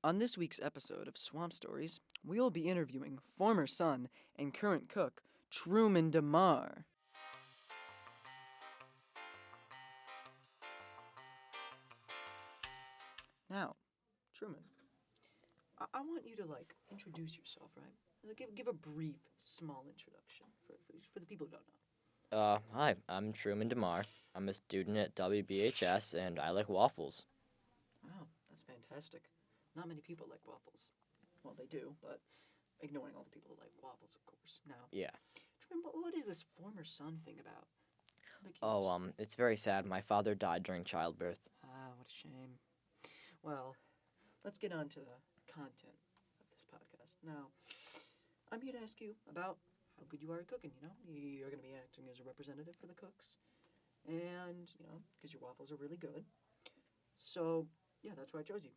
On this week's episode of Swamp Stories, we will be interviewing former son and current cook Truman DeMar. Now, Truman, I want you to introduce yourself, right? Give a brief, small introduction for the people who don't know. Hi, I'm Truman DeMar. I'm a student at WBHS and I like waffles. Wow, that's fantastic. Not many people like waffles. Well, they do, but ignoring all the people who like waffles, of course. Now, Yeah. Truman, what is this former son thing about? I'm Oh, curious. it's very sad. My father died during childbirth. Ah, what a shame. Well, let's get on to the content of this podcast. Now, I'm here to ask you about how good you are at cooking, You're going to be acting as a representative for the cooks. And, because your waffles are really good. So, yeah, that's why I chose you.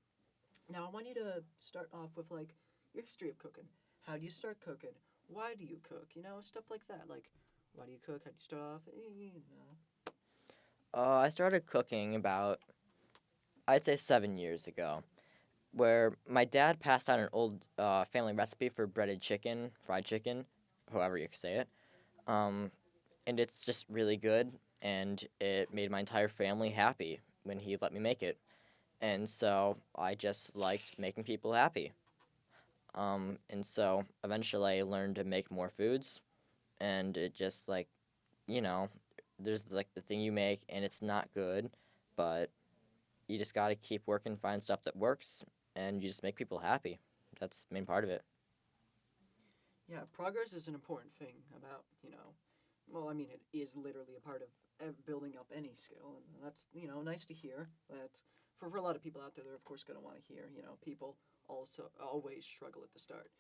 Now, I want you to start off with, your history of cooking. How do you start cooking? Why do you cook? Stuff like that. Like, why do you cook? How do you start off? I started cooking about, I'd say 7 years ago, where my dad passed out an old family recipe for breaded chicken, fried chicken, however you say it. And it's just really good, and it made my entire family happy when he let me make it. And so I just liked making people happy. And so eventually I learned to make more foods, and it just you know, there's the thing you make and it's not good, but you just gotta keep working, find stuff that works, and you just make people happy. That's the main part of it. Yeah, progress is an important thing about, well, I mean, it is literally a part of building up any skill, and that's, nice to hear that for a lot of people out there, they're of course going to want to hear, people also always struggle at the start.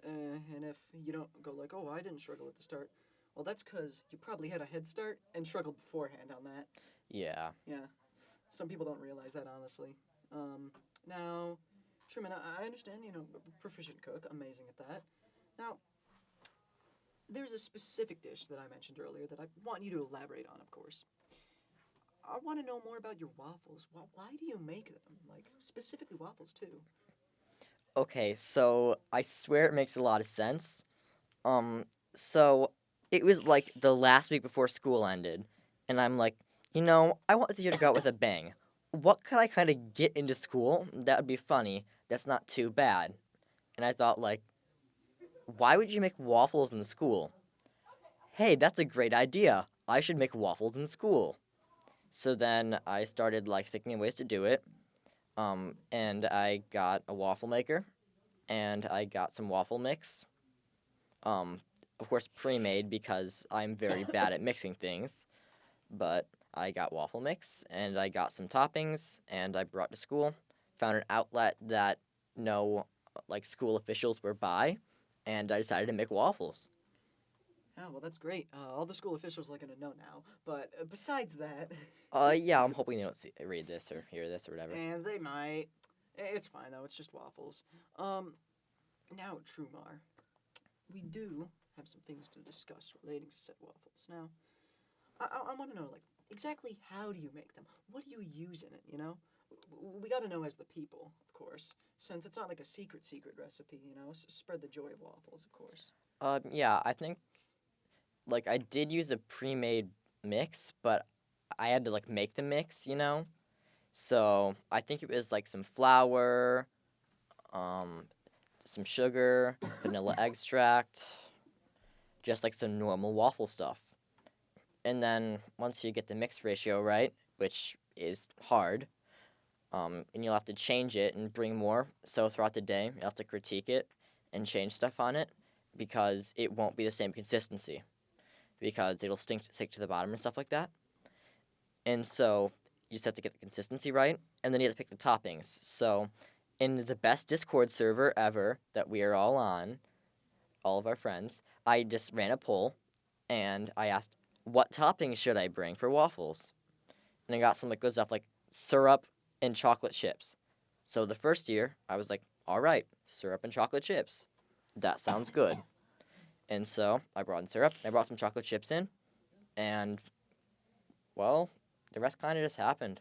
And if you don't go like, oh, I didn't struggle at the start, well, that's because you probably had a head start and struggled beforehand on that. Yeah. Yeah, some people don't realize that, honestly. Now, Truman, I understand, proficient cook, amazing at that. Now, there's a specific dish that I mentioned earlier that I want you to elaborate on, of course. I want to know more about your waffles. Why do you make them? Like, specifically waffles, too. Okay, so I swear it makes a lot of sense. So it was like the last week before school ended, and I'm like, I want the year to go out with a bang. What could I kind of get into school that would be funny? That's not too bad. And I thought, why would you make waffles in school? Hey, that's a great idea. I should make waffles in school. So then I started thinking of ways to do it. And I got a waffle maker, and I got some waffle mix. Um, of course, pre-made because I'm very bad at mixing things. But I got waffle mix, and I got some toppings, and I brought to school. Found an outlet that no school officials were by, and I decided to make waffles. Oh, well, that's great. All the school officials are going to know now. But besides that, Yeah, I'm hoping they don't read this or hear this or whatever. and they might. It's fine, though. It's just waffles. Now, Trumar, we do have some things to discuss relating to said waffles. Now, I want to know, exactly how do you make them? What do you use in it, We got to know as the people, of course, since it's not like a secret recipe, spread the joy of waffles, of course. Yeah, I think I did use a pre-made mix, but I had to make the mix. So I think it was some flour, um, some sugar, vanilla extract, just some normal waffle stuff. And then once you get the mix ratio right, which is hard, and you'll have to change it and bring more. So throughout the day, you'll have to critique it and change stuff on it because it won't be the same consistency because it'll stick to the bottom and stuff like that. And so you just have to get the consistency right, and then you have to pick the toppings. So in the best Discord server ever that we are all on, all of our friends, I just ran a poll, and I asked, what toppings should I bring for waffles? And I got some good stuff like syrup and chocolate chips. So the first year, I was like, all right, syrup and chocolate chips. That sounds good. And so I brought in syrup, I brought some chocolate chips in, and, well, the rest kind of just happened.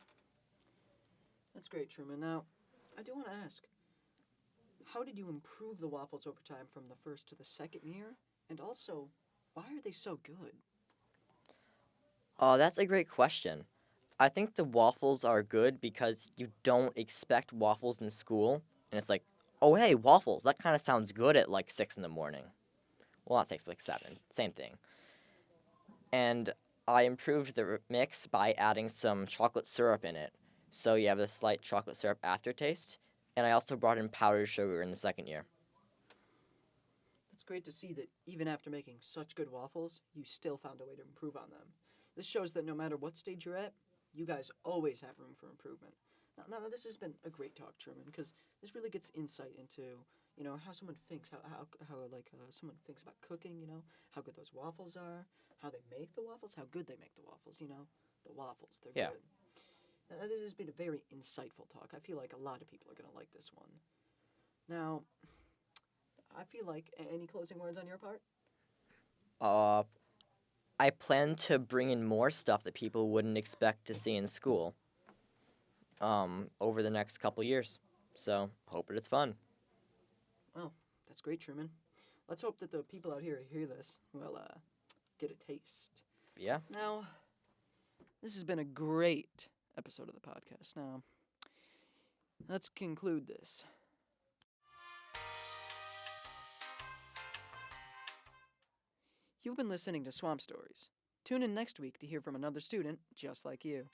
That's great, Truman. Now, I do want to ask, how did you improve the waffles over time from the first to the second year? And also, why are they so good? Oh, that's a great question. I think the waffles are good because you don't expect waffles in school, and it's like, oh hey, waffles. That kind of sounds good at like 6 in the morning. Well, not 6, but like 7. Same thing. And I improved the mix by adding some chocolate syrup in it, so you have a slight chocolate syrup aftertaste. And I also brought in powdered sugar in the second year. It's great to see that even after making such good waffles, you still found a way to improve on them. This shows that no matter what stage you're at, you guys always have room for improvement. Now this has been a great talk, Truman, because this really gets insight into, how someone thinks, how someone thinks about cooking, how good those waffles are, how they make the waffles, how good they make the waffles, the waffles, they're Yeah. good. Now, this has been a very insightful talk. I feel like a lot of people are going to like this one. Now, I feel like any closing words on your part? Uh, I plan to bring in more stuff that people wouldn't expect to see in school over the next couple years. So, hope it's fun. Well, that's great, Truman. Let's hope that the people out here who hear this will get a taste. Yeah. Now, this has been a great episode of the podcast. Now, let's conclude this. You've been listening to Swamp Stories. Tune in next week to hear from another student just like you.